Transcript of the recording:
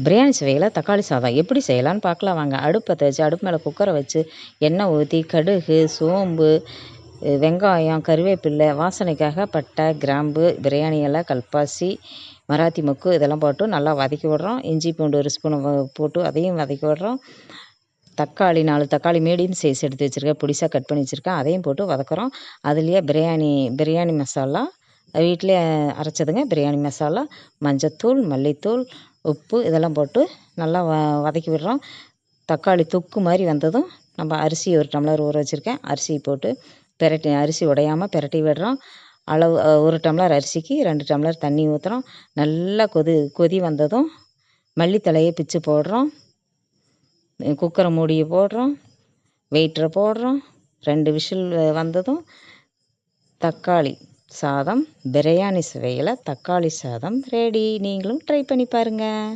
பிரியாணி சுவையில் தக்காளி சாதம் எப்படி செய்யலான்னு பார்க்கலாம் வாங்க. அடுப்பு பற்ற வச்சு அடுப்பு மேலே குக்கரை வச்சு எண்ணெய் ஊற்றி கடுகு, சோம்பு, வெங்காயம், கருவேப்பில்லை, வாசனைக்காக பட்டை, கிராம்பு, பிரியாணி இலை, கல்பாசி, மராத்தி மொக்கு இதெல்லாம் போட்டு நல்லா வதக்கி விடுறோம். இஞ்சி பூண்டு ஒரு ஸ்பூன் போட்டு அதையும் வதக்கி விடுறோம். தக்காளி 4 தக்காளி மீடியம் சைஸ் எடுத்து வச்சுருக்கேன், பொடிசாக கட் பண்ணி வச்சுருக்கேன், அதையும் போட்டு வதக்குறோம். அதுலேயே பிரியாணி மசாலா வீட்டிலே அரைச்சதுங்க. பிரியாணி மசாலா, மஞ்சத்தூள், மல்லித்தூள், உப்பு இதெல்லாம் போட்டு நல்லா வதக்கி விடுறோம். தக்காளி தொக்கு மாதிரி வந்ததும் நம்ம அரிசி 1 டம்ளர் ஊற வச்சுருக்கேன், அரிசி போட்டு அரிசி உடையாமல் பிரட்டி விடுறோம். அளவு 1 டம்ளர் அரிசிக்கு 2 டம்ளர் தண்ணி ஊற்றுறோம். நல்லா கொதி வந்ததும் மல்லித்தழையை பிச்சு போடுறோம். குக்கரை மூடியை போடுறோம், வெயிட்டரை போடுறோம். 2 விசில் வந்ததும் தக்காளி சாதம், பிரியாணி சுவையில் தக்காளி சாதம் ரெடி. நீங்களும் ட்ரை பண்ணி பாருங்கள்.